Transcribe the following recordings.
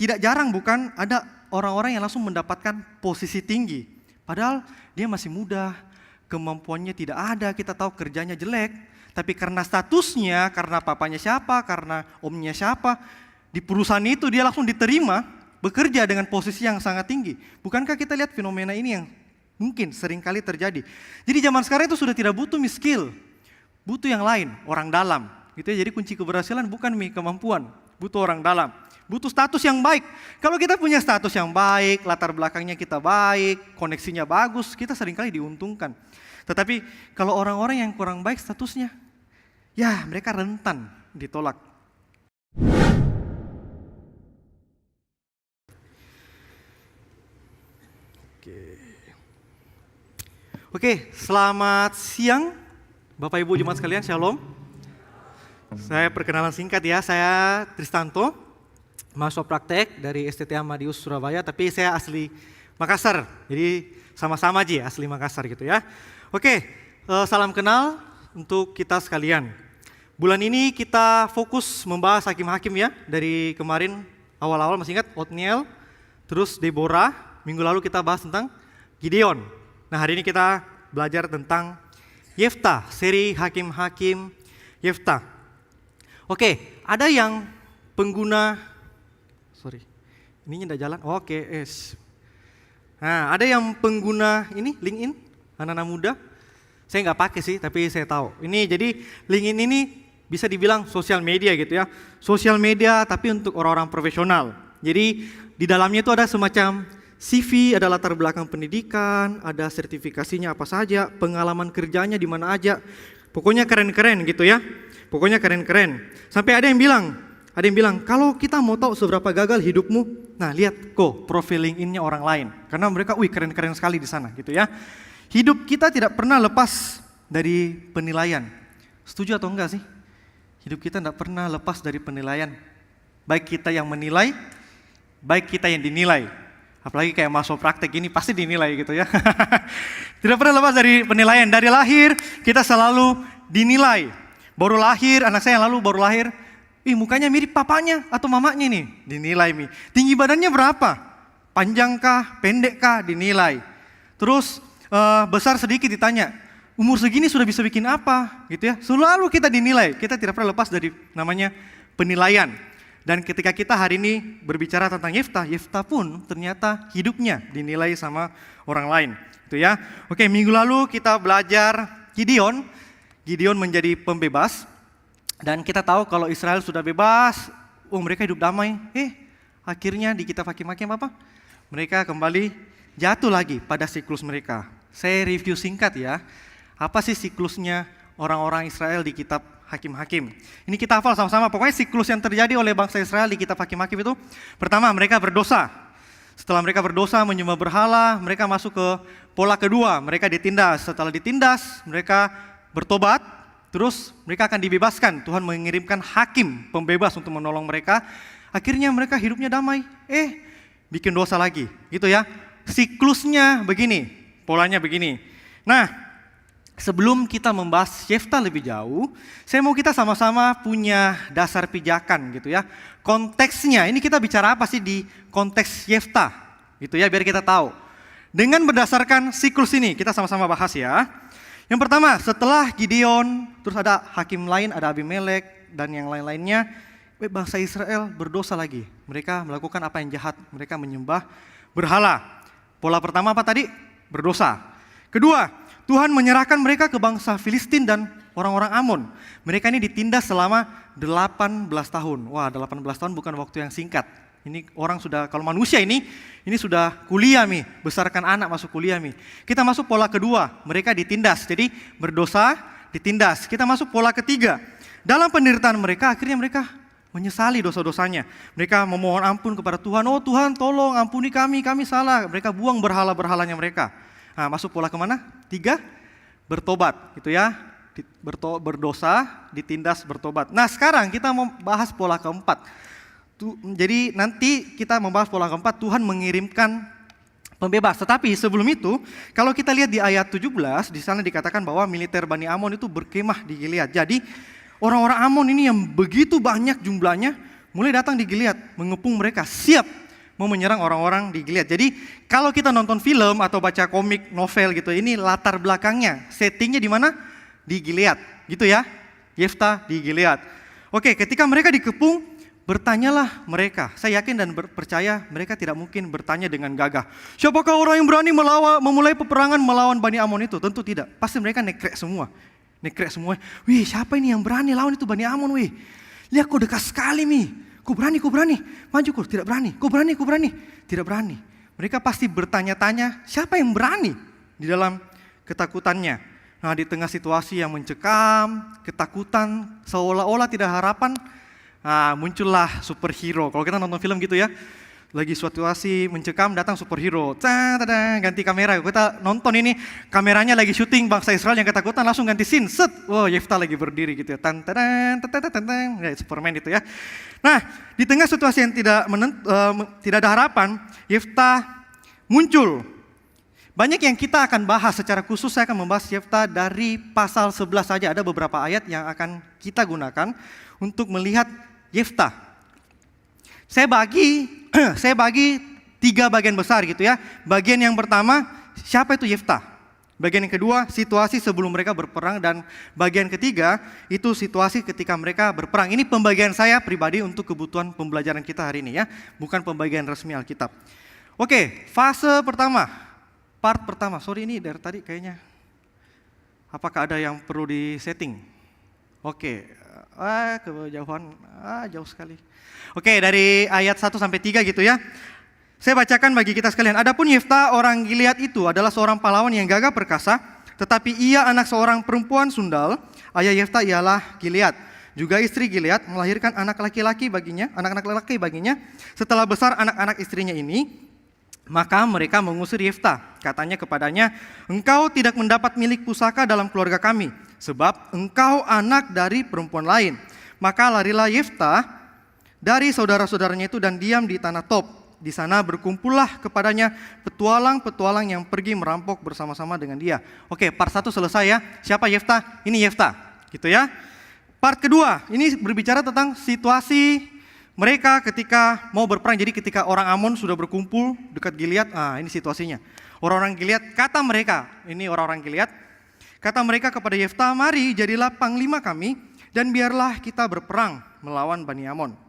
tidak jarang bukan ada orang-orang yang langsung mendapatkan posisi tinggi. Padahal dia masih muda, kemampuannya tidak ada, kita tahu kerjanya jelek. Tapi karena statusnya, karena papanya siapa, karena omnya siapa, di perusahaan itu dia langsung diterima, bekerja dengan posisi yang sangat tinggi. Bukankah kita lihat fenomena ini yang mungkin seringkali terjadi. Jadi zaman sekarang itu sudah tidak butuh skill, butuh yang lain, orang dalam. Gitu ya. Jadi kunci keberhasilan bukan kemampuan, butuh orang dalam. Butuh status yang baik. Kalau kita punya status yang baik, latar belakangnya kita baik, koneksinya bagus, kita seringkali diuntungkan. Tetapi kalau orang-orang yang kurang baik statusnya, ya mereka rentan ditolak. Oke, selamat siang Bapak Ibu Jemaat sekalian, Shalom. Saya perkenalan singkat ya, saya Tristanto, mahasiswa praktek dari STTA Madius Surabaya, tapi saya asli Makassar. Jadi sama-sama aja asli Makassar gitu ya. Oke, salam kenal untuk kita sekalian. Bulan ini kita fokus membahas hakim-hakim ya. Dari kemarin awal-awal masih ingat Otniel, terus Deborah. Minggu lalu kita bahas tentang Gideon. Nah hari ini kita belajar tentang Yefta, seri hakim-hakim Yefta. Oke, ada yang pengguna ini tidak jalan. Oke, Nah, ada yang pengguna ini LinkedIn, anak-anak muda. Saya nggak pakai sih, tapi saya tahu. Ini jadi LinkedIn ini bisa dibilang sosial media gitu ya. Sosial media tapi untuk orang-orang profesional. Jadi di dalamnya itu ada semacam CV, ada latar belakang pendidikan, ada sertifikasinya apa saja, pengalaman kerjanya di mana aja. Pokoknya keren-keren gitu ya. Pokoknya keren-keren. Sampai ada yang bilang, kalau kita mau tahu seberapa gagal hidupmu, nah lihat kok profil LinkedIn-nya orang lain. Karena mereka, keren-keren sekali di sana gitu ya. Hidup kita tidak pernah lepas dari penilaian. Setuju atau enggak sih? Hidup kita tidak pernah lepas dari penilaian. Baik kita yang menilai, baik kita yang dinilai. Apalagi kayak mahasiswa praktek ini pasti dinilai gitu ya. Tidak pernah lepas dari penilaian. Dari lahir kita selalu dinilai. Baru lahir, anak saya yang lalu baru lahir, mukanya mirip papanya atau mamanya nih, dinilai mi. Tinggi badannya berapa? Panjangkah, pendekkah, dinilai. Terus besar sedikit ditanya, umur segini sudah bisa bikin apa? Gitu ya. Selalu kita dinilai. Kita tidak pernah lepas dari namanya penilaian. Dan ketika kita hari ini berbicara tentang Yefta pun ternyata hidupnya dinilai sama orang lain. Itu ya. Oke, minggu lalu kita belajar Gideon. Gideon menjadi pembebas. Dan kita tahu kalau Israel sudah bebas, mereka hidup damai. Akhirnya di kitab hakim-hakim apa? Mereka kembali jatuh lagi pada siklus mereka. Saya review singkat ya. Apa sih siklusnya orang-orang Israel di kitab hakim-hakim? Ini kita hafal sama-sama. Pokoknya siklus yang terjadi oleh bangsa Israel di kitab hakim-hakim itu, pertama mereka berdosa. Setelah mereka berdosa menyembah berhala, mereka masuk ke pola kedua, mereka ditindas. Setelah ditindas, mereka bertobat. Terus mereka akan dibebaskan. Tuhan mengirimkan hakim pembebas untuk menolong mereka. Akhirnya mereka hidupnya damai. Bikin dosa lagi. Gitu ya. Siklusnya begini. Polanya begini. Nah, sebelum kita membahas Yefta lebih jauh, saya mau kita sama-sama punya dasar pijakan gitu ya. Konteksnya, ini kita bicara apa sih di konteks Yefta? Gitu ya, biar kita tahu. Dengan berdasarkan siklus ini, kita sama-sama bahas ya. Yang pertama, setelah Gideon, terus ada hakim lain, ada Abimelek, dan yang lain-lainnya, bangsa Israel berdosa lagi. Mereka melakukan apa yang jahat, mereka menyembah berhala. Pola pertama apa tadi? Berdosa. Kedua, Tuhan menyerahkan mereka ke bangsa Filistin dan orang-orang Amon. Mereka ini ditindas selama 18 tahun. Wah, 18 tahun bukan waktu yang singkat. Ini orang sudah, kalau manusia ini sudah kuliah nih, besarkan anak masuk kuliah nih. Kita masuk pola kedua, mereka ditindas. Jadi berdosa, ditindas. Kita masuk pola ketiga. Dalam penderitaan mereka, akhirnya mereka menyesali dosa-dosanya. Mereka memohon ampun kepada Tuhan. Oh Tuhan tolong ampuni kami salah. Mereka buang berhala-berhalanya mereka. Nah, masuk pola kemana? 3, bertobat gitu ya. Berdosa, ditindas, bertobat. Nah sekarang kita mau bahas pola keempat. Jadi nanti kita membahas pola keempat, Tuhan mengirimkan pembebas. Tetapi sebelum itu, kalau kita lihat di ayat 17, di sana dikatakan bahwa militer Bani Amon itu berkemah di Gilead. Jadi orang-orang Amon ini yang begitu banyak jumlahnya, mulai datang di Gilead, mengepung mereka, siap mau menyerang orang-orang di Gilead. Jadi kalau kita nonton film atau baca komik, novel gitu, ini latar belakangnya, settingnya di mana? Di Gilead, gitu ya. Yefta di Gilead. Oke, ketika mereka dikepung, bertanyalah mereka. Saya yakin dan percaya mereka tidak mungkin bertanya dengan gagah. Siapakah orang yang berani memulai peperangan melawan Bani Amon itu? Tentu tidak. Pasti mereka nekrek semua. Nekrek semua. Wih, siapa ini yang berani lawan itu Bani Amon, wih. Lihat kok dekat sekali, Mi. Kau berani. Maju kau, tidak berani. Kau berani. Tidak berani. Mereka pasti bertanya-tanya, siapa yang berani di dalam ketakutannya. Nah, di tengah situasi yang mencekam, ketakutan, seolah-olah tidak harapan, nah, muncullah superhero. Kalau kita nonton film gitu ya, lagi suatu situasi mencekam, datang superhero. Ganti kamera. Kita nonton ini, kameranya lagi syuting bangsa Israel yang ketakutan, langsung ganti scene. Set, wow, Yefta lagi berdiri gitu ya. Ya, Superman itu ya. Nah, di tengah situasi yang tidak ada harapan, Yefta muncul. Banyak yang kita akan bahas secara khusus, saya akan membahas Yefta dari pasal 11 saja. Ada beberapa ayat yang akan kita gunakan untuk melihat Yefta. Saya bagi 3 bagian besar gitu ya. Bagian yang pertama, siapa itu Yefta? Bagian yang kedua, situasi sebelum mereka berperang. Dan bagian ketiga, itu situasi ketika mereka berperang. Ini pembagian saya pribadi untuk kebutuhan pembelajaran kita hari ini ya. Bukan pembagian resmi Alkitab. Oke, fase pertama. Part pertama. Sorry, ini dari tadi kayaknya. Apakah ada yang perlu di-setting? Oke. Kejauhan. Jauh sekali. Oke, dari ayat 1 sampai 3 gitu ya. Saya bacakan bagi kita sekalian. Adapun Yefta orang Gilead itu adalah seorang pahlawan yang gagah perkasa, tetapi ia anak seorang perempuan sundal. Ayah Yefta ialah Gilead. Juga istri Gilead melahirkan anak-anak laki-laki baginya. Setelah besar anak-anak istrinya ini, maka mereka mengusir Yefta. Katanya kepadanya, engkau tidak mendapat milik pusaka dalam keluarga kami, sebab engkau anak dari perempuan lain. Maka larilah Yefta dari saudara-saudaranya itu dan diam di tanah Tob. Di sana berkumpullah kepadanya petualang-petualang yang pergi merampok bersama-sama dengan dia. Oke, part 1 selesai ya. Siapa Yefta? Ini Yefta, gitu ya. Part kedua, ini berbicara tentang situasi mereka ketika mau berperang. Jadi ketika orang Amon sudah berkumpul dekat Gilead, ini situasinya. Orang-orang Gilead, kata mereka kepada Yefta, mari jadilah panglima kami dan biarlah kita berperang melawan Bani Amon.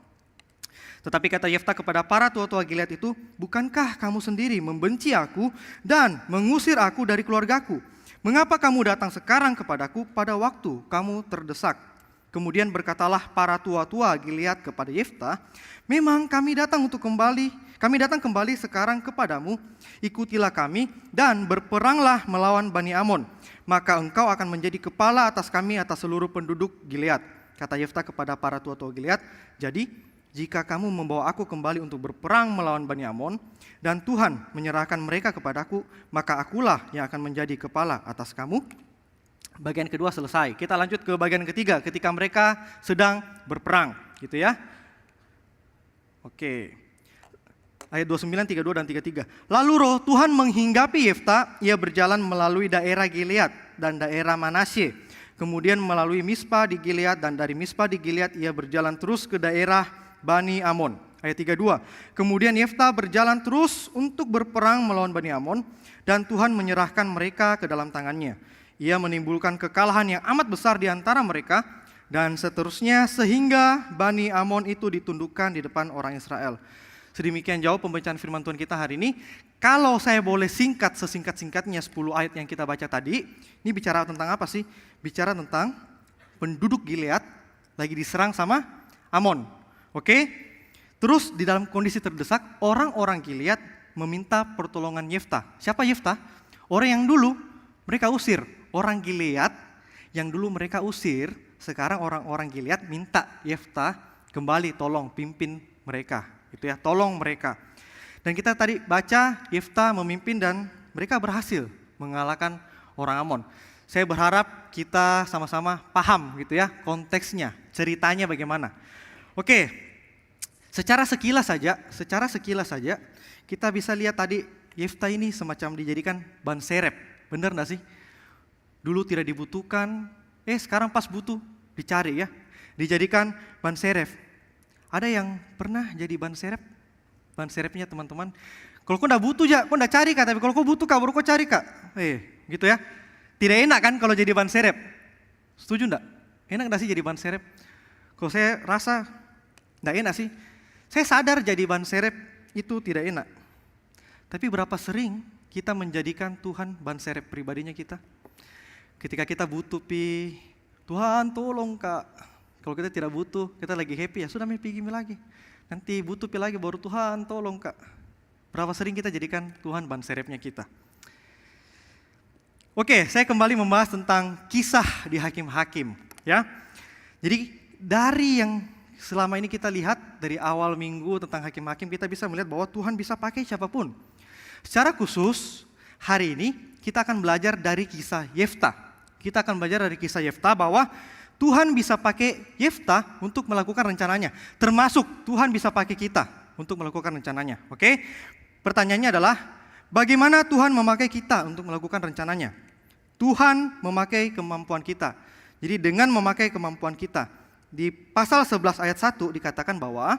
Tetapi kata Yefta kepada para tua-tua Gilead itu, bukankah kamu sendiri membenci aku dan mengusir aku dari keluargaku? Mengapa kamu datang sekarang kepadaku pada waktu kamu terdesak? Kemudian berkatalah para tua-tua Gilead kepada Yefta, memang kami datang kembali sekarang kepadamu, ikutilah kami dan berperanglah melawan Bani Amon. Maka engkau akan menjadi kepala atas kami atas seluruh penduduk Gilead. Kata Yefta kepada para tua-tua Gilead, jadi jika kamu membawa aku kembali untuk berperang melawan Bani Amon, dan Tuhan menyerahkan mereka kepadaku, maka akulah yang akan menjadi kepala atas kamu. Bagian kedua selesai. Kita lanjut ke bagian ketiga, ketika mereka sedang berperang, gitu ya. Oke. Ayat 29, 32 dan 33. Lalu roh Tuhan menghinggapi Yefta, ia berjalan melalui daerah Gilead dan daerah Manasye. Kemudian melalui Mispa di Gilead, dan dari Mispa di Gilead ia berjalan terus ke daerah Bani Amon. Ayat 32. Kemudian Yefta berjalan terus untuk berperang melawan Bani Amon, dan Tuhan menyerahkan mereka ke dalam tangannya. Ia menimbulkan kekalahan yang amat besar di antara mereka, dan seterusnya sehingga Bani Amon itu ditundukkan di depan orang Israel. Sedemikian jauh pembacaan firman Tuhan kita hari ini. Kalau saya boleh singkat sesingkat-singkatnya 10 ayat yang kita baca tadi, ini bicara tentang apa sih? Bicara tentang penduduk Gilead lagi diserang sama Amon. Oke, terus di dalam kondisi terdesak, orang-orang Gilead meminta pertolongan Yefta. Siapa Yefta? Orang yang dulu mereka usir. Orang Gilead yang dulu mereka usir, sekarang orang-orang Gilead minta Yefta kembali tolong pimpin mereka. Gitu ya, tolong mereka. Dan kita tadi baca Yefta memimpin dan mereka berhasil mengalahkan orang Amon. Saya berharap kita sama-sama paham gitu ya konteksnya, ceritanya bagaimana. Oke, secara sekilas saja kita bisa lihat tadi Yefta ini semacam dijadikan ban serep, benar nggak sih? Dulu tidak dibutuhkan, sekarang pas butuh dicari ya, dijadikan ban serep. Ada yang pernah jadi ban serep? Ban serepnya teman-teman. Kalau kau nggak butuh ya, kau nggak cari Kak. Tapi kalau kau butuh Kak, baru kau cari Kak. Gitu ya. Tidak enak kan kalau jadi ban serep? Setuju enggak? Enak enggak sih jadi ban serep? Kalau saya rasa enggak enak sih. Saya sadar jadi ban serep itu tidak enak. Tapi berapa sering kita menjadikan Tuhan ban serep pribadinya kita? Ketika kita butuh Tuhan tolong Kak. Kalau kita tidak butuh, kita lagi happy ya sudah happy gini lagi. Nanti butuh lagi baru Tuhan tolong Kak. Berapa sering kita jadikan Tuhan ban serepnya kita? Oke, saya kembali membahas tentang kisah di Hakim-Hakim, ya. Jadi dari yang selama ini kita lihat dari awal minggu tentang Hakim-Hakim, kita bisa melihat bahwa Tuhan bisa pakai siapapun. Secara khusus hari ini kita akan belajar dari kisah Yefta. Kita akan belajar dari kisah Yefta bahwa Tuhan bisa pakai Yefta untuk melakukan rencananya. Termasuk Tuhan bisa pakai kita untuk melakukan rencananya. Oke? Pertanyaannya adalah bagaimana Tuhan memakai kita untuk melakukan rencananya? Tuhan memakai kemampuan kita. Jadi dengan memakai kemampuan kita. Di pasal 11 ayat 1 dikatakan bahwa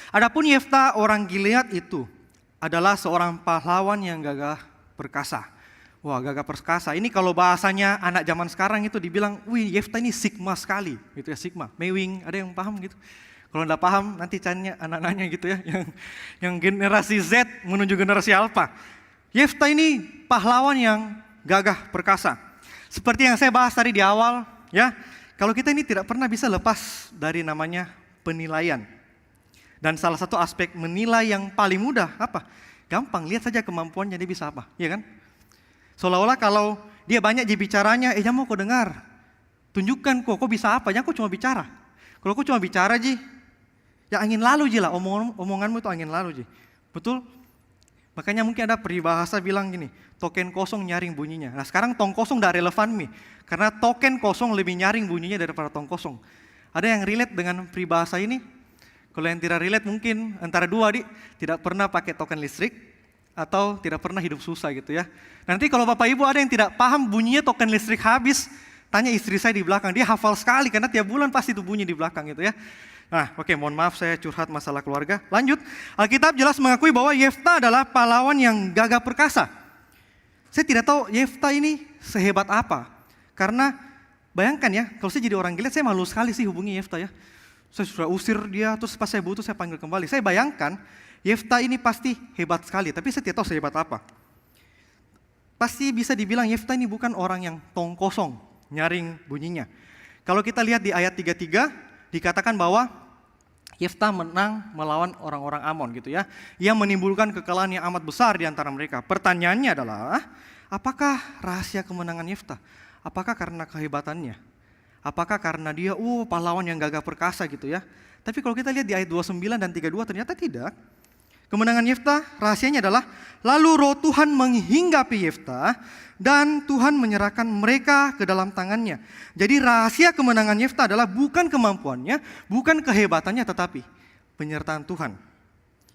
adapun Yefta orang Gilead itu adalah seorang pahlawan yang gagah perkasa. Wah, gagah perkasa. Ini kalau bahasanya anak zaman sekarang itu dibilang, wih Yefta ini sigma sekali. Gitu ya, sigma. Mewing, ada yang paham gitu? Kalau enggak paham nanti tanya anak-anaknya gitu ya. Yang generasi Z menuju generasi Alpha. Yefta ini pahlawan yang gagah perkasa. Seperti yang saya bahas tadi di awal, ya. Kalau kita ini tidak pernah bisa lepas dari namanya penilaian. Dan salah satu aspek menilai yang paling mudah apa? Gampang, lihat saja kemampuannya dia bisa apa, ya kan? Seolah-olah kalau dia banyak bicaranya, mau kau dengar. Tunjukkan kok bisa apa, jangan kau cuma bicara. Kalau kau cuma bicara ya angin lalu lah, omonganmu itu angin lalu Betul? Makanya mungkin ada peribahasa bilang gini, token kosong nyaring bunyinya. Nah sekarang tong kosong udah relevan nih, karena token kosong lebih nyaring bunyinya daripada tong kosong. Ada yang relate dengan peribahasa ini? Kalau yang tidak relate mungkin antara dua tidak pernah pakai token listrik atau tidak pernah hidup susah gitu ya. Nanti kalau Bapak Ibu ada yang tidak paham bunyinya token listrik habis, tanya istri saya di belakang, dia hafal sekali karena tiap bulan pasti itu bunyi di belakang gitu ya. Nah, oke, mohon maaf saya curhat masalah keluarga. Lanjut, Alkitab jelas mengakui bahwa Yefta adalah pahlawan yang gagah perkasa. Saya tidak tahu Yefta ini sehebat apa. Karena bayangkan ya, kalau saya jadi orang Gilead, saya malu sekali sih hubungi Yefta ya. Saya sudah usir dia, terus pas saya butuh saya panggil kembali. Saya bayangkan Yefta ini pasti hebat sekali, tapi saya tidak tahu sehebat apa. Pasti bisa dibilang Yefta ini bukan orang yang tong kosong, nyaring bunyinya. Kalau kita lihat di ayat 33, dikatakan bahwa Yefta menang melawan orang-orang Amon gitu ya. Yang menimbulkan kekalahan yang amat besar di antara mereka. Pertanyaannya adalah, apakah rahasia kemenangan Yefta? Apakah karena kehebatannya? Apakah karena dia pahlawan yang gagah perkasa gitu ya? Tapi kalau kita lihat di ayat 29 dan 32 ternyata tidak. Kemenangan Yefta rahasianya adalah lalu roh Tuhan menghinggapi Yefta dan Tuhan menyerahkan mereka ke dalam tangannya. Jadi rahasia kemenangan Yefta adalah bukan kemampuannya, bukan kehebatannya, tetapi penyertaan Tuhan.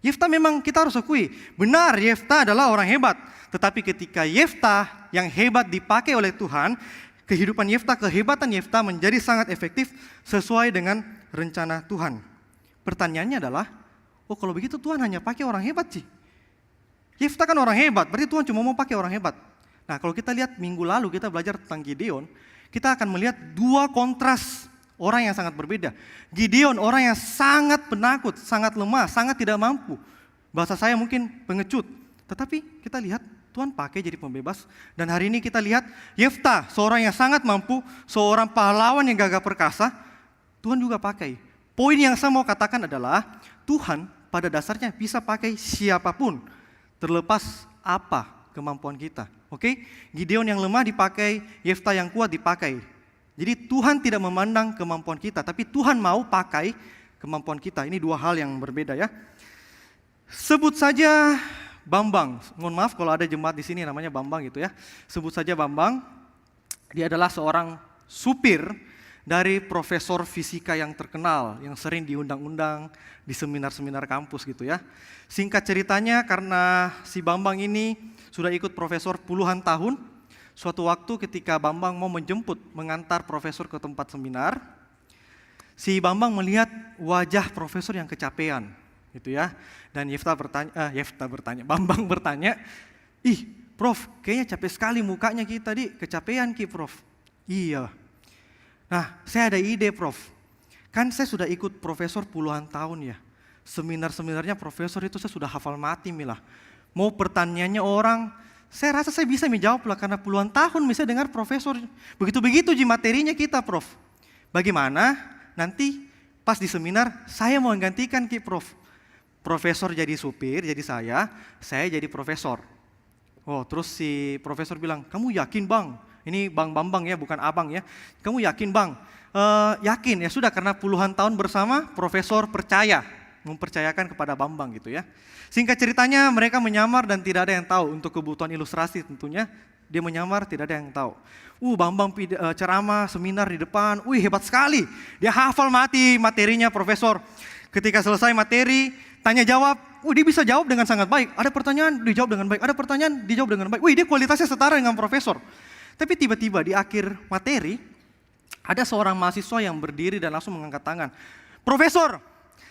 Yefta memang kita harus akui, benar Yefta adalah orang hebat. Tetapi ketika Yefta yang hebat dipakai oleh Tuhan, kehidupan Yefta, kehebatan Yefta menjadi sangat efektif sesuai dengan rencana Tuhan. Pertanyaannya adalah, kalau begitu Tuhan hanya pakai orang hebat sih. Yefta kan orang hebat, berarti Tuhan cuma mau pakai orang hebat. Nah kalau kita lihat minggu lalu kita belajar tentang Gideon, kita akan melihat dua kontras orang yang sangat berbeda. Gideon orang yang sangat penakut, sangat lemah, sangat tidak mampu. Bahasa saya mungkin pengecut. Tetapi kita lihat Tuhan pakai jadi pembebas. Dan hari ini kita lihat Yefta, seorang yang sangat mampu, seorang pahlawan yang gagah perkasa, Tuhan juga pakai. Poin yang saya mau katakan adalah Tuhan pada dasarnya bisa pakai siapapun, terlepas apa kemampuan kita. Oke? Gideon yang lemah dipakai, Yefta yang kuat dipakai. Jadi Tuhan tidak memandang kemampuan kita, tapi Tuhan mau pakai kemampuan kita. Ini dua hal yang berbeda ya. Sebut saja Bambang. Mohon maaf kalau ada jemaat di sini namanya Bambang gitu ya. Sebut saja Bambang. Dia adalah seorang supir dari profesor fisika yang terkenal, yang sering diundang-undang di seminar-seminar kampus gitu ya. Singkat ceritanya karena si Bambang ini sudah ikut profesor puluhan tahun, suatu waktu ketika Bambang mau menjemput, mengantar profesor ke tempat seminar, Si Bambang melihat wajah profesor yang kecapean, gitu ya. Dan Bambang bertanya, ih Prof, kayaknya capek sekali mukanya kita tadi, kecapean Ki Prof. Iya. Nah, saya ada ide Prof. Kan saya sudah ikut profesor puluhan tahun ya. Seminar-seminarnya profesor itu saya sudah hafal mati milah. Mau pertanyaannya orang, saya rasa saya bisa menjawab lah karena puluhan tahun misalnya dengar profesor. Begitu-begitu ji materinya kita Prof. Bagaimana nanti pas di seminar saya mau menggantikan Ki Prof. Profesor jadi supir, jadi saya jadi profesor. Oh, terus si profesor bilang, kamu yakin Bang? Ini Bang Bambang ya, bukan Abang ya. Kamu yakin Bang? Yakin, ya sudah karena puluhan tahun bersama, profesor percaya, mempercayakan kepada Bambang gitu ya. Singkat ceritanya mereka menyamar dan tidak ada yang tahu, untuk kebutuhan ilustrasi tentunya, dia menyamar tidak ada yang tahu. Bambang ceramah, seminar di depan, hebat sekali. Dia hafal mati materinya profesor. Ketika selesai materi, tanya jawab, dia bisa jawab dengan sangat baik. Ada pertanyaan, dijawab dengan baik. Ada pertanyaan, dijawab dengan baik. Dia kualitasnya setara dengan profesor. Tapi tiba-tiba di akhir materi, ada seorang mahasiswa yang berdiri dan langsung mengangkat tangan. Profesor,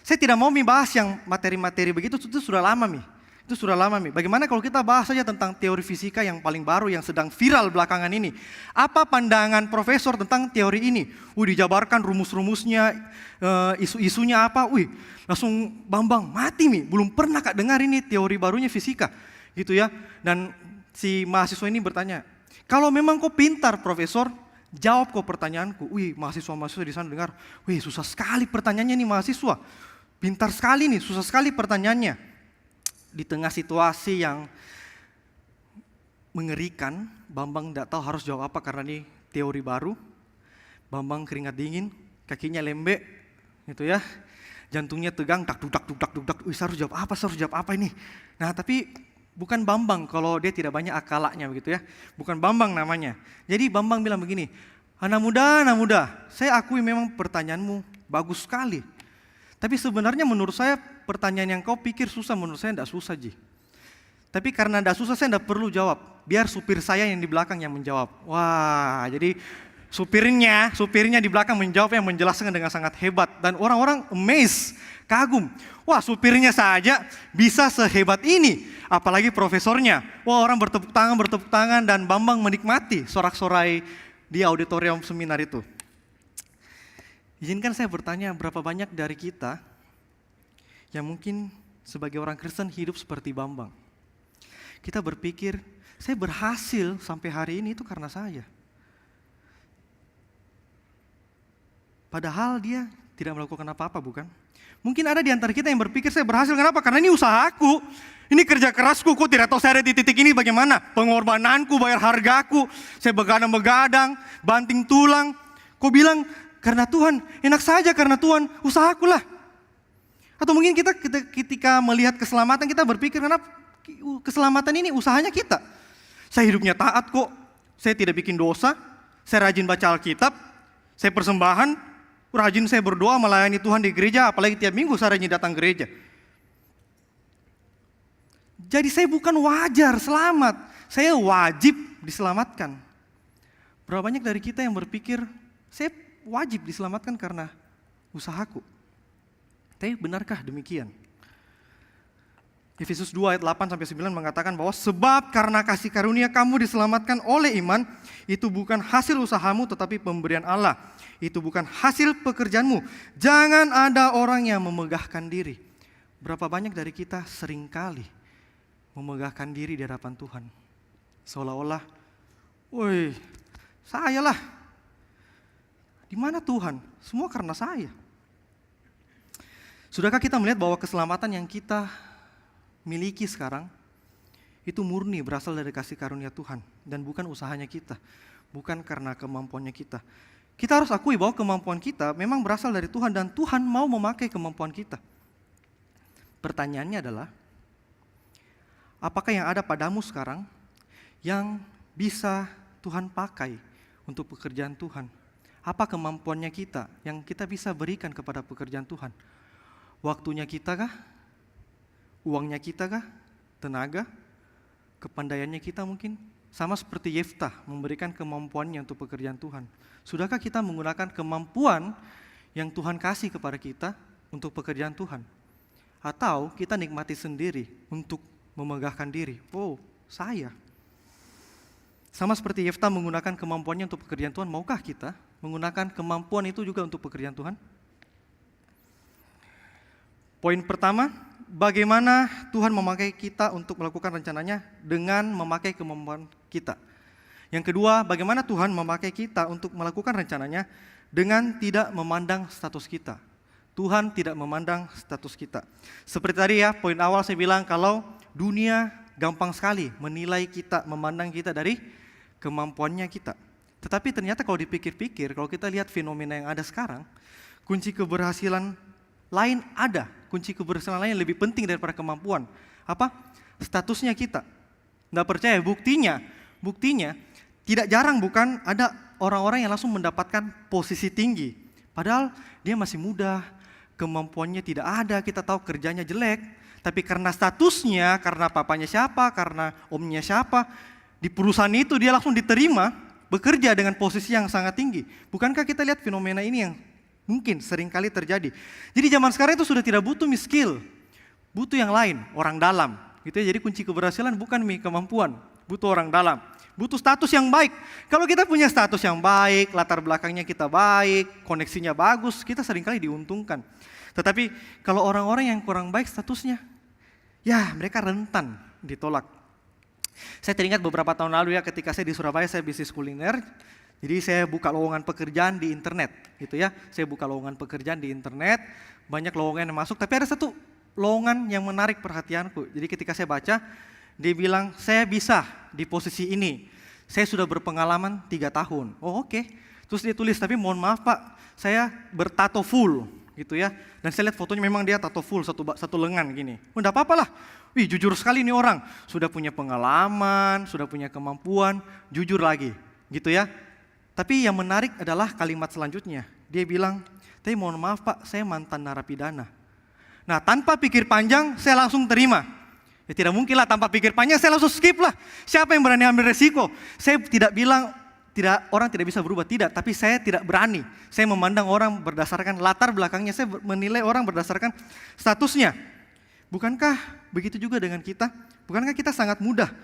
saya tidak mau bahas yang materi-materi begitu, itu sudah lama Mi. Itu sudah lama Mi. Bagaimana kalau kita bahas saja tentang teori fisika yang paling baru yang sedang viral belakangan ini. Apa pandangan profesor tentang teori ini? Dijabarkan rumus-rumusnya, isu-isunya apa. Langsung Bambang mati Mi. Belum pernah Kak dengar ini teori barunya fisika. Gitu ya. Dan si mahasiswa ini bertanya, kalau memang kau pintar profesor, jawab kau pertanyaanku. Mahasiswa-mahasiswa di sana dengar, susah sekali pertanyaannya nih mahasiswa. Pintar sekali nih, susah sekali pertanyaannya. Di tengah situasi yang mengerikan, Bambang tidak tahu harus jawab apa karena ini teori baru. Bambang keringat dingin, kakinya lembek, gitu ya. Jantungnya tegang, dak duk. Saya harus jawab apa ini? Nah, tapi bukan Bambang kalau dia tidak banyak akalaknya begitu ya. Bukan Bambang namanya. Jadi Bambang bilang begini, anak muda, saya akui memang pertanyaanmu bagus sekali. Tapi sebenarnya menurut saya pertanyaan yang kau pikir susah, menurut saya tidak susah Ji. Tapi karena tidak susah saya tidak perlu jawab. Biar supir saya yang di belakang yang menjawab. Jadi supirnya di belakang menjawab yang menjelaskan dengan sangat hebat. Dan orang-orang amazed, kagum. Supirnya saja bisa sehebat ini. Apalagi profesornya. Orang bertepuk tangan dan Bambang menikmati sorak-sorai di auditorium seminar itu. Izinkan saya bertanya, berapa banyak dari kita yang mungkin sebagai orang Kristen hidup seperti Bambang? Kita berpikir, saya berhasil sampai hari ini itu karena saya. Padahal dia tidak melakukan apa-apa, bukan? Mungkin ada di antara kita yang berpikir, saya berhasil kenapa? Karena ini usahaku, ini kerja kerasku, kok tidak tahu saya ada di titik ini bagaimana? Pengorbananku, bayar hargaku, saya begadang-begadang, banting tulang. Kok bilang, karena Tuhan, enak saja karena Tuhan, usahakulah. Atau mungkin kita ketika melihat keselamatan kita berpikir, kenapa keselamatan ini usahanya kita. Saya hidupnya taat kok, saya tidak bikin dosa, saya rajin baca Alkitab, saya persembahan, rajin saya berdoa melayani Tuhan di gereja, apalagi tiap minggu saya rajin datang gereja. Jadi saya bukan wajar selamat, saya wajib diselamatkan. Berapa banyak dari kita yang berpikir, saya wajib diselamatkan karena usahaku. Tapi benarkah demikian? Efesus 2 ayat 8-9 mengatakan bahwa sebab karena kasih karunia kamu diselamatkan oleh iman, itu bukan hasil usahamu tetapi pemberian Allah. Itu bukan hasil pekerjaanmu. Jangan ada orang yang memegahkan diri. Berapa banyak dari kita seringkali memegahkan diri di hadapan Tuhan. Seolah-olah, saya lah. Di mana Tuhan? Semua karena saya. Sudahkah kita melihat bahwa keselamatan yang kita miliki sekarang itu murni berasal dari kasih karunia Tuhan dan bukan usahanya kita, bukan karena kemampuannya kita. Kita harus akui bahwa kemampuan kita memang berasal dari Tuhan dan Tuhan mau memakai kemampuan kita. Pertanyaannya adalah, apakah yang ada padamu sekarang yang bisa Tuhan pakai untuk pekerjaan Tuhan? Apa kemampuannya kita yang kita bisa berikan kepada pekerjaan Tuhan? Waktunya kita kah? Uangnya kita kah? Tenaga? Kepandaiannya kita mungkin? Sama seperti Yeftah memberikan kemampuannya untuk pekerjaan Tuhan. Sudahkah kita menggunakan kemampuan yang Tuhan kasih kepada kita untuk pekerjaan Tuhan? Atau kita nikmati sendiri untuk memegahkan diri? Oh, saya. Sama seperti Yefta menggunakan kemampuannya untuk pekerjaan Tuhan, maukah kita menggunakan kemampuan itu juga untuk pekerjaan Tuhan? Poin pertama, bagaimana Tuhan memakai kita untuk melakukan rencananya dengan memakai kemampuan kita. Yang kedua, bagaimana Tuhan memakai kita untuk melakukan rencananya dengan tidak memandang status kita. Tuhan tidak memandang status kita. Seperti tadi ya, poin awal saya bilang kalau dunia gampang sekali menilai kita, memandang kita dari kemampuannya kita. Tetapi ternyata kalau dipikir-pikir, kalau kita lihat fenomena yang ada sekarang, kunci keberhasilan lain ada. Kunci keberhasilan lain yang lebih penting daripada kemampuan. Apa? Statusnya kita. Nggak percaya, buktinya tidak jarang bukan ada orang-orang yang langsung mendapatkan posisi tinggi. Padahal dia masih muda, kemampuannya tidak ada, kita tahu kerjanya jelek. Tapi karena statusnya, karena papanya siapa, karena omnya siapa, di perusahaan itu dia langsung diterima, bekerja dengan posisi yang sangat tinggi. Bukankah kita lihat fenomena ini yang mungkin seringkali terjadi. Jadi zaman sekarang itu sudah tidak butuh skill, butuh yang lain, orang dalam. Gitu ya. Jadi kunci keberhasilan bukan kemampuan, butuh orang dalam, butuh status yang baik. Kalau kita punya status yang baik, latar belakangnya kita baik, koneksinya bagus, kita seringkali diuntungkan. Tetapi kalau orang-orang yang kurang baik statusnya, ya mereka rentan ditolak. Saya teringat beberapa tahun lalu ya, ketika saya di Surabaya, saya bisnis kuliner. Jadi saya buka lowongan pekerjaan di internet, gitu ya. Saya buka lowongan pekerjaan di internet, banyak lowongan yang masuk. Tapi ada satu lowongan yang menarik perhatianku. Jadi ketika saya baca, dia bilang saya bisa di posisi ini. Saya sudah berpengalaman 3 tahun. Oh oke. Terus dia tulis, tapi mohon maaf Pak, saya bertato full, gitu ya. Dan saya lihat fotonya memang dia tato full, satu lengan gini. Oh enggak apa-apa lah. Wih jujur sekali nih orang. Sudah punya pengalaman, sudah punya kemampuan, jujur lagi, gitu ya. Tapi yang menarik adalah kalimat selanjutnya. Dia bilang, tapi mohon maaf Pak, saya mantan narapidana. Nah tanpa pikir panjang, saya langsung terima. Ya tidak mungkin lah tanpa pikir panjang, saya langsung skip lah. Siapa yang berani ambil resiko? Saya tidak bilang, orang tidak bisa berubah, tidak. Tapi saya tidak berani. Saya memandang orang berdasarkan latar belakangnya, saya menilai orang berdasarkan statusnya. Bukankah begitu juga dengan kita? Bukankah kita sangat mudah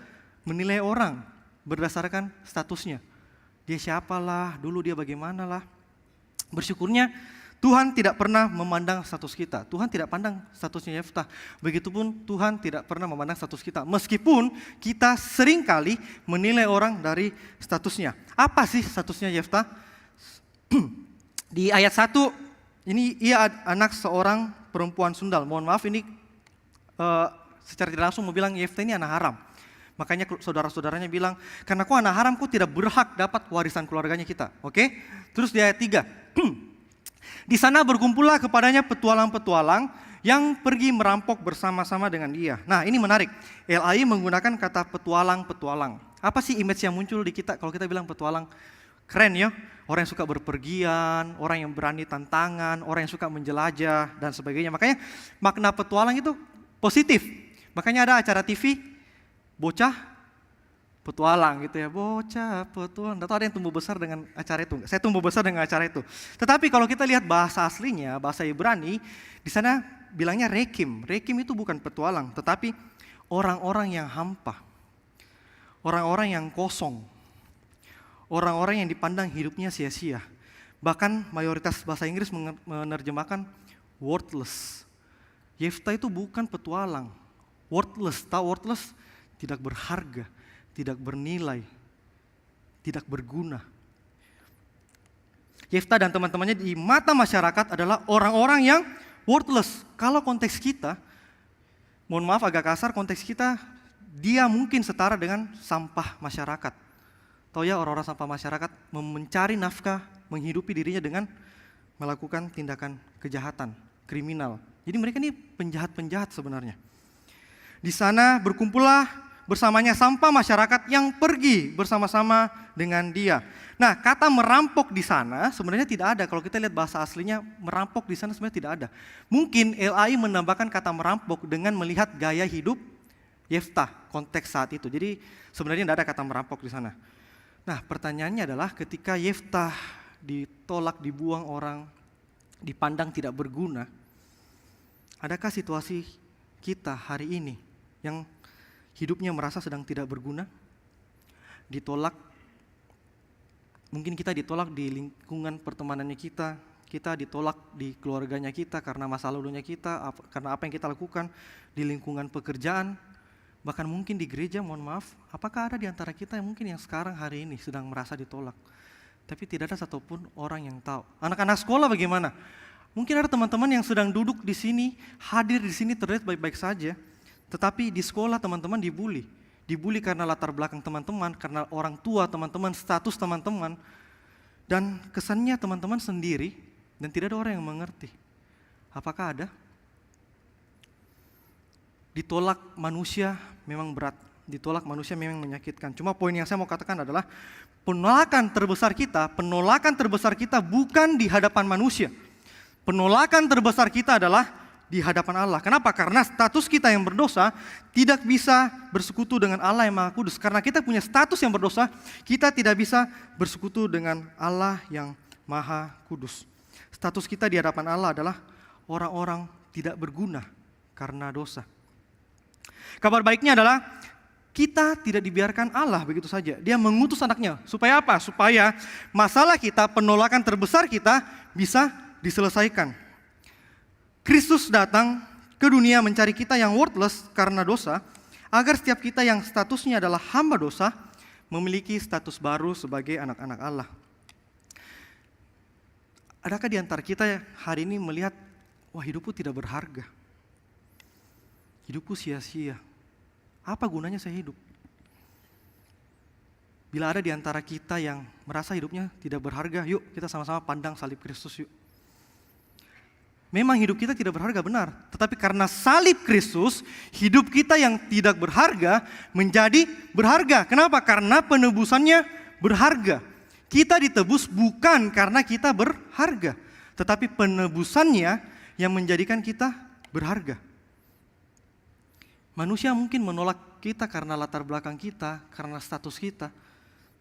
menilai orang berdasarkan statusnya? Dia siapalah, dulu dia bagaimanalah. Bersyukurnya Tuhan tidak pernah memandang status kita. Tuhan tidak pandang statusnya Yefta. Begitupun Tuhan tidak pernah memandang status kita. Meskipun kita seringkali menilai orang dari statusnya. Apa sih statusnya Yefta? Di ayat 1, ini ia anak seorang perempuan sundal. Mohon maaf ini secara tidak langsung mau bilang Yefta ini anak haram. Makanya saudara-saudaranya bilang, karena kau anak haram, kau tidak berhak dapat warisan keluarganya kita. Oke? Terus di ayat 3, di sana berkumpullah kepadanya petualang-petualang yang pergi merampok bersama-sama dengan dia. Nah ini menarik, LAI menggunakan kata petualang-petualang. Apa sih image yang muncul di kita kalau kita bilang petualang? Keren ya, orang yang suka berpergian, orang yang berani tantangan, orang yang suka menjelajah dan sebagainya. Makanya makna petualang itu positif. Makanya ada acara TV, bocah petualang gitu ya, bocah petualang. Nggak tahu ada yang tumbuh besar dengan acara itu. Saya tumbuh besar dengan acara itu. Tetapi kalau kita lihat bahasa aslinya, bahasa Ibrani, di sana bilangnya rekim. Rekim itu bukan petualang, tetapi orang-orang yang hampa, orang-orang yang kosong, orang-orang yang dipandang hidupnya sia-sia. Bahkan mayoritas bahasa Inggris menerjemahkan worthless. Yefta itu bukan petualang, worthless. Tahu worthless? Tidak berharga, tidak bernilai, tidak berguna. Yefta dan teman-temannya di mata masyarakat adalah orang-orang yang worthless. Kalau konteks kita, mohon maaf agak kasar, konteks kita dia mungkin setara dengan sampah masyarakat. Tahu ya orang-orang sampah masyarakat mencari nafkah, menghidupi dirinya dengan melakukan tindakan kejahatan, kriminal. Jadi mereka ini penjahat-penjahat sebenarnya. Di sana berkumpullah bersamanya sampah masyarakat yang pergi bersama-sama dengan dia. Nah, kata merampok di sana sebenarnya tidak ada. Kalau kita lihat bahasa aslinya, merampok di sana sebenarnya tidak ada. Mungkin LAI menambahkan kata merampok dengan melihat gaya hidup Yefta, konteks saat itu. Jadi sebenarnya tidak ada kata merampok di sana. Nah, pertanyaannya adalah ketika Yefta ditolak, dibuang orang, dipandang tidak berguna. Adakah situasi kita hari ini yang hidupnya merasa sedang tidak berguna? Ditolak, mungkin kita ditolak di lingkungan pertemanannya kita ditolak di keluarganya kita karena masa lalunya kita, karena apa yang kita lakukan di lingkungan pekerjaan, bahkan mungkin di gereja, mohon maaf. Apakah ada di antara kita yang mungkin yang sekarang hari ini sedang merasa ditolak? Tapi tidak ada satupun orang yang tahu. Anak-anak sekolah bagaimana? Mungkin ada teman-teman yang sedang duduk di sini, hadir di sini terlihat baik-baik saja, tetapi di sekolah teman-teman dibully. Dibully karena latar belakang teman-teman, karena orang tua teman-teman, status teman-teman, dan kesannya teman-teman sendiri, dan tidak ada orang yang mengerti. Apakah ada? Ditolak manusia memang berat, ditolak manusia memang menyakitkan. Cuma poin yang saya mau katakan adalah penolakan terbesar kita bukan di hadapan manusia. Penolakan terbesar kita adalah di hadapan Allah. Kenapa? Karena status kita yang berdosa tidak bisa bersekutu dengan Allah yang Maha Kudus. Karena kita punya status yang berdosa, kita tidak bisa bersekutu dengan Allah yang Maha Kudus. Status kita di hadapan Allah adalah orang-orang tidak berguna karena dosa. Kabar baiknya adalah kita tidak dibiarkan Allah begitu saja. Dia mengutus anaknya. Supaya apa? Supaya masalah kita, penolakan terbesar kita bisa diselesaikan. Kristus datang ke dunia mencari kita yang worthless karena dosa, agar setiap kita yang statusnya adalah hamba dosa memiliki status baru sebagai anak-anak Allah. Adakah di antara kita hari ini melihat, wah hidupku tidak berharga, hidupku sia-sia, apa gunanya saya hidup? Bila ada di antara kita yang merasa hidupnya tidak berharga, yuk kita sama-sama pandang salib Kristus yuk. Memang hidup kita tidak berharga benar, tetapi karena salib Kristus, hidup kita yang tidak berharga menjadi berharga. Kenapa? Karena penebusannya berharga. Kita ditebus bukan karena kita berharga, tetapi penebusannya yang menjadikan kita berharga. Manusia mungkin menolak kita karena latar belakang kita, karena status kita,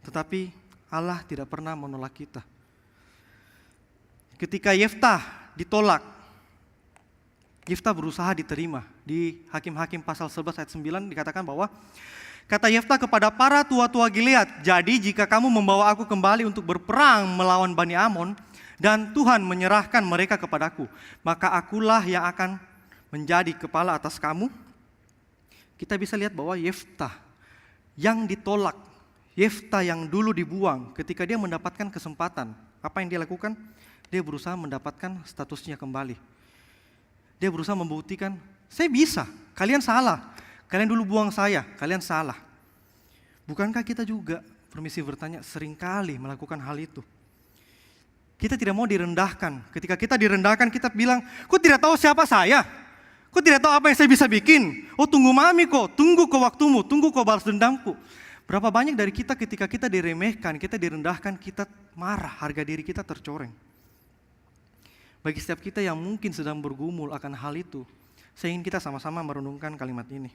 tetapi Allah tidak pernah menolak kita. Ketika Yeftah ditolak, Yeftah berusaha diterima. Di Hakim-Hakim pasal 11 ayat 9 dikatakan bahwa kata Yeftah kepada para tua-tua Gilead, jadi jika kamu membawa aku kembali untuk berperang melawan Bani Amon, dan Tuhan menyerahkan mereka kepadaku, maka akulah yang akan menjadi kepala atas kamu. Kita bisa lihat bahwa Yeftah yang ditolak, Yeftah yang dulu dibuang, ketika dia mendapatkan kesempatan, apa yang dia lakukan? Dia berusaha mendapatkan statusnya kembali. Dia berusaha membuktikan, saya bisa, kalian salah. Kalian dulu buang saya, kalian salah. Bukankah kita juga, permisi bertanya, seringkali melakukan hal itu? Kita tidak mau direndahkan. Ketika kita direndahkan, kita bilang, kok tidak tahu siapa saya? Kok tidak tahu apa yang saya bisa bikin? Oh tunggu mami kok, tunggu kok waktumu, tunggu kok balas dendamku. Berapa banyak dari kita ketika kita diremehkan, kita direndahkan, kita marah, harga diri kita tercoreng. Bagi setiap kita yang mungkin sedang bergumul akan hal itu, saya ingin kita sama-sama merenungkan kalimat ini.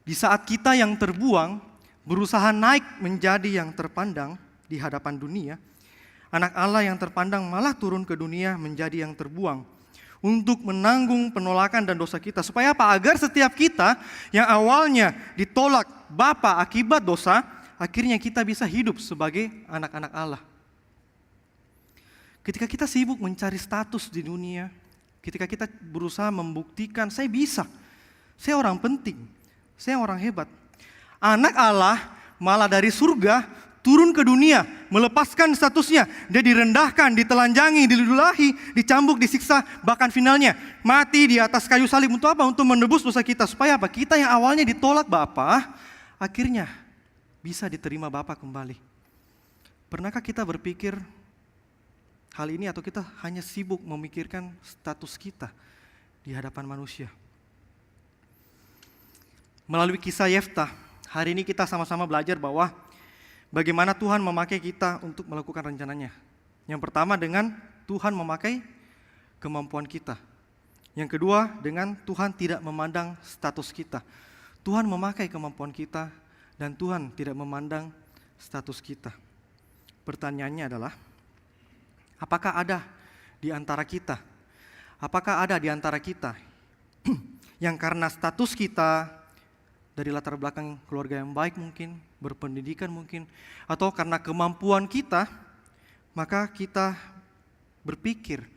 Di saat kita yang terbuang, berusaha naik menjadi yang terpandang di hadapan dunia, anak Allah yang terpandang malah turun ke dunia menjadi yang terbuang, untuk menanggung penolakan dan dosa kita. Supaya apa? Agar setiap kita yang awalnya ditolak Bapa akibat dosa, akhirnya kita bisa hidup sebagai anak-anak Allah. Ketika kita sibuk mencari status di dunia, ketika kita berusaha membuktikan, saya bisa, saya orang penting, saya orang hebat. Anak Allah malah dari surga turun ke dunia, melepaskan statusnya. Dia direndahkan, ditelanjangi, diludulahi, dicambuk, disiksa, bahkan finalnya mati di atas kayu salib. Untuk apa? Untuk menebus dosa kita. Supaya apa? Kita yang awalnya ditolak Bapa, akhirnya bisa diterima Bapa kembali. Pernahkah kita berpikir hal ini, atau kita hanya sibuk memikirkan status kita di hadapan manusia? Melalui kisah Yeftah, hari ini kita sama-sama belajar bahwa bagaimana Tuhan memakai kita untuk melakukan rencananya. Yang pertama dengan Tuhan memakai kemampuan kita. Yang kedua dengan Tuhan tidak memandang status kita. Tuhan memakai kemampuan kita dan Tuhan tidak memandang status kita. Pertanyaannya adalah, apakah ada di antara kita? Apakah ada di antara kita yang karena status kita dari latar belakang keluarga yang baik mungkin, berpendidikan mungkin, atau karena kemampuan kita, maka kita berpikir,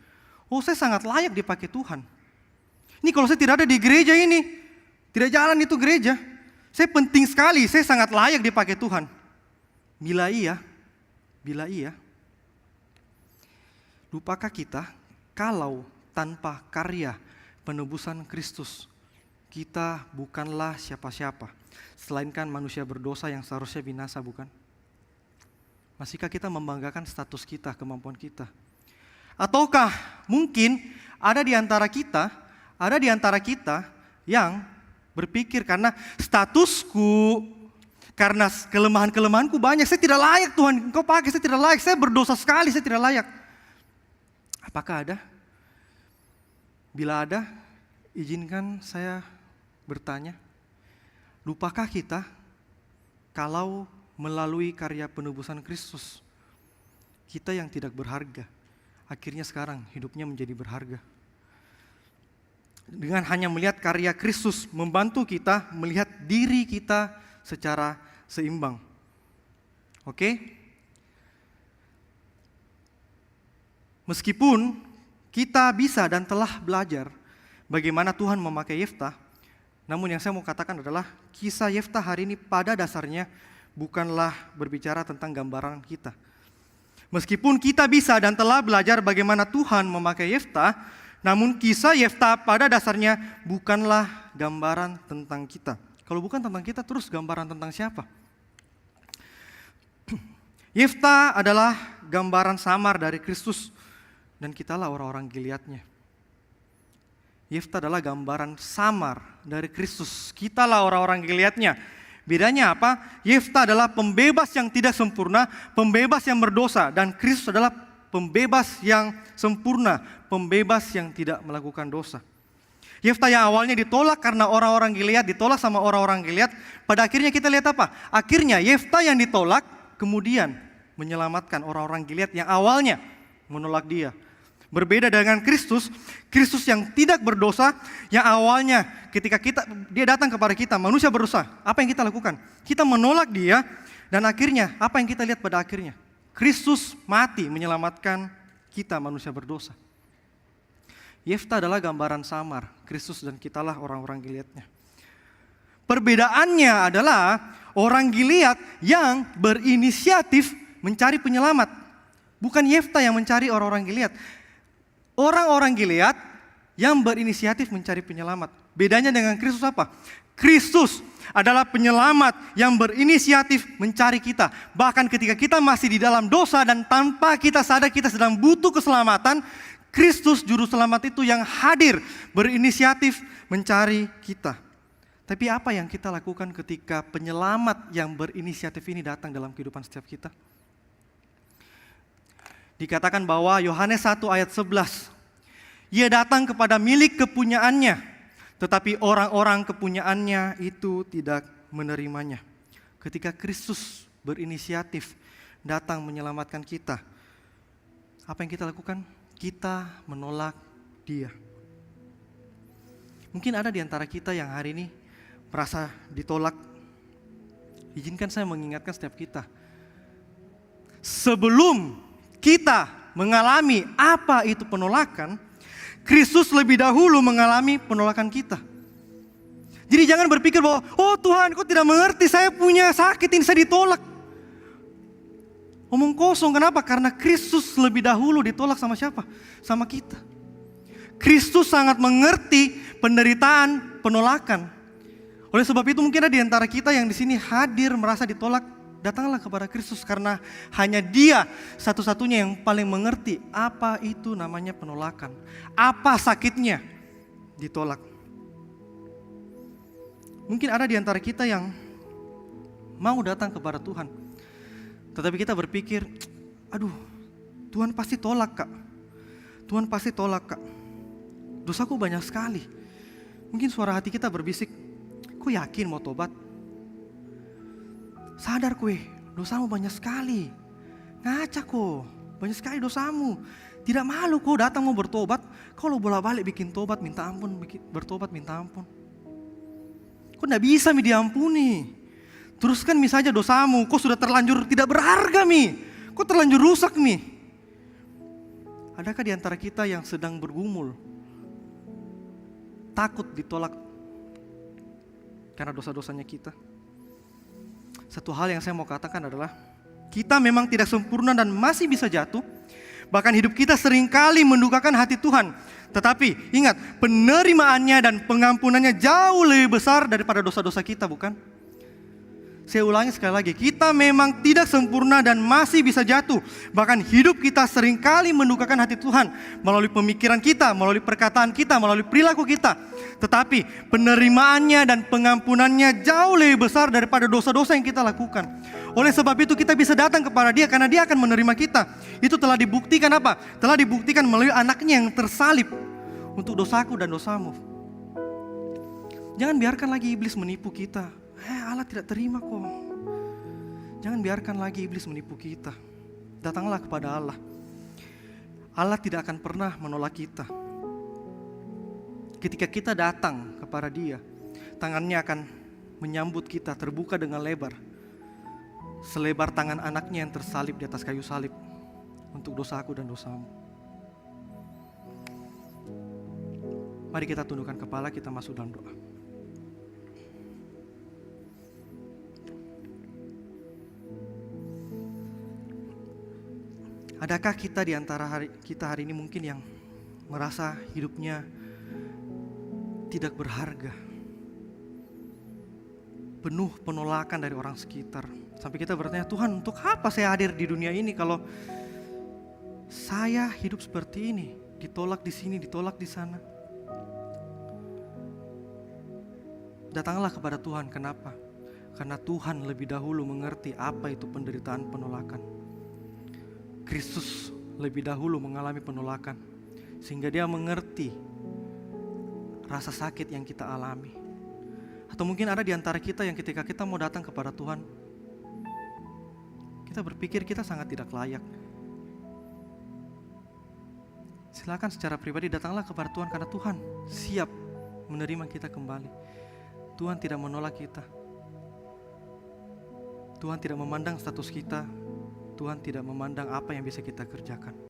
oh saya sangat layak dipakai Tuhan. Ini kalau saya tidak ada di gereja ini, tidak jalan itu gereja, saya penting sekali, saya sangat layak dipakai Tuhan. Bila iya, lupakah kita kalau tanpa karya penebusan Kristus, kita bukanlah siapa-siapa, selainkan manusia berdosa yang seharusnya binasa, bukan? Masihkah kita membanggakan status kita, kemampuan kita? Ataukah mungkin ada di antara kita yang berpikir karena statusku, karena kelemahan-kelemahanku banyak, saya tidak layak Tuhan, Engkau pakai, saya tidak layak, saya berdosa sekali, saya tidak layak. Apakah ada? Bila ada, izinkan saya bertanya, lupakah kita kalau melalui karya penebusan Kristus, kita yang tidak berharga, akhirnya sekarang hidupnya menjadi berharga. Dengan hanya melihat karya Kristus membantu kita melihat diri kita secara seimbang. Oke? Meskipun kita bisa dan telah belajar bagaimana Tuhan memakai Yeftah, namun yang saya mau katakan adalah kisah Yeftah hari ini pada dasarnya bukanlah berbicara tentang gambaran kita. Meskipun kita bisa dan telah belajar bagaimana Tuhan memakai Yeftah, namun kisah Yeftah pada dasarnya bukanlah gambaran tentang kita. Kalau bukan tentang kita, terus gambaran tentang siapa? Yeftah adalah gambaran samar dari Kristus, dan kitalah orang-orang Gileadnya. Yeftah adalah gambaran samar dari Kristus, kitalah orang-orang Gileadnya. Bedanya apa? Yeftah adalah pembebas yang tidak sempurna, pembebas yang berdosa, dan Kristus adalah pembebas yang sempurna, pembebas yang tidak melakukan dosa. Yeftah yang awalnya ditolak karena orang-orang Gilead, ditolak sama orang-orang Gilead, pada akhirnya kita lihat apa? Akhirnya Yeftah yang ditolak kemudian menyelamatkan orang-orang Gilead yang awalnya menolak dia. Berbeda dengan Kristus, Kristus yang tidak berdosa, yang awalnya ketika dia datang kepada kita, manusia berdosa, apa yang kita lakukan? Kita menolak dia, dan akhirnya apa yang kita lihat pada akhirnya? Kristus mati menyelamatkan kita manusia berdosa. Yeftah adalah gambaran samar, Kristus dan kitalah orang-orang Gileadnya. Perbedaannya adalah orang Gilead yang berinisiatif mencari penyelamat, bukan Yeftah yang mencari orang-orang Gilead. Orang-orang Gilead yang berinisiatif mencari penyelamat. Bedanya dengan Kristus apa? Kristus adalah penyelamat yang berinisiatif mencari kita. Bahkan ketika kita masih di dalam dosa dan tanpa kita sadar kita sedang butuh keselamatan, Kristus juru selamat itu yang hadir berinisiatif mencari kita. Tapi apa yang kita lakukan ketika penyelamat yang berinisiatif ini datang dalam kehidupan setiap kita? Dikatakan bahwa Yohanes 1 ayat 11, ia datang kepada milik kepunyaannya, tetapi orang-orang kepunyaannya itu tidak menerimanya. Ketika Kristus berinisiatif datang menyelamatkan kita, apa yang kita lakukan? Kita menolak dia. Mungkin ada di antara kita yang hari ini merasa ditolak. Izinkan saya mengingatkan setiap kita, sebelum kita mengalami apa itu penolakan, Kristus lebih dahulu mengalami penolakan kita. Jadi jangan berpikir bahwa, oh Tuhan, Kau tidak mengerti, saya punya sakit ini, saya ditolak. Omong kosong, kenapa? Karena Kristus lebih dahulu ditolak sama siapa? Sama kita. Kristus sangat mengerti penderitaan penolakan. Oleh sebab itu mungkin ada di antara kita yang di sini hadir merasa ditolak. Datanglah kepada Kristus karena hanya Dia satu-satunya yang paling mengerti apa itu namanya penolakan. Apa sakitnya ditolak. Mungkin ada di antara kita yang mau datang kepada Tuhan, tetapi kita berpikir, aduh Tuhan pasti tolak Kak. Tuhan pasti tolak Kak. Dosaku banyak sekali. Mungkin suara hati kita berbisik, kau yakin mau tobat? Sadar kue, dosamu banyak sekali. Ngaca kok, banyak sekali dosamu. Tidak malu kau datang mau bertobat, kau lo bolak-balik bikin tobat, minta ampun, bertobat, minta ampun. Kau tidak bisa diampuni. Teruskan saja dosamu, kau sudah terlanjur tidak berharga kau terlanjur rusak Adakah di antara kita yang sedang bergumul, takut ditolak karena dosa-dosanya kita? Satu hal yang saya mau katakan adalah, kita memang tidak sempurna dan masih bisa jatuh. Bahkan hidup kita seringkali mendukakan hati Tuhan. Tetapi ingat, penerimaannya dan pengampunannya jauh lebih besar daripada dosa-dosa kita, bukan? Saya ulangi sekali lagi, kita memang tidak sempurna dan masih bisa jatuh. Bahkan hidup kita seringkali mendukakan hati Tuhan melalui pemikiran kita, melalui perkataan kita, melalui perilaku kita. Tetapi penerimaannya dan pengampunannya jauh lebih besar daripada dosa-dosa yang kita lakukan. Oleh sebab itu kita bisa datang kepada Dia karena Dia akan menerima kita. Itu telah dibuktikan apa? Telah dibuktikan melalui anaknya yang tersalib untuk dosaku dan dosamu. Jangan biarkan lagi iblis menipu kita. Allah tidak terima kok. Jangan biarkan lagi iblis menipu kita. Datanglah kepada Allah. Allah tidak akan pernah menolak kita. Ketika kita datang kepada Dia, tangannya akan menyambut kita terbuka dengan lebar, selebar tangan anaknya yang tersalib di atas kayu salib untuk dosaku dan dosamu. Mari kita tundukkan kepala, kita masuk dalam doa. Adakah kita di antara kita hari ini mungkin yang merasa hidupnya tidak berharga, penuh penolakan dari orang sekitar, sampai kita bertanya, Tuhan, untuk apa saya hadir di dunia ini kalau saya hidup seperti ini, ditolak di sini, ditolak di sana? Datanglah kepada Tuhan. Kenapa? Karena Tuhan lebih dahulu mengerti apa itu penderitaan penolakan. Kristus lebih dahulu mengalami penolakan, sehingga Dia mengerti rasa sakit yang kita alami. Atau mungkin ada di antara kita yang ketika kita mau datang kepada Tuhan, kita berpikir kita sangat tidak layak. Silakan secara pribadi datanglah kepada Tuhan, karena Tuhan siap menerima kita kembali. Tuhan tidak menolak kita. Tuhan tidak memandang status kita. Tuhan tidak memandang apa yang bisa kita kerjakan.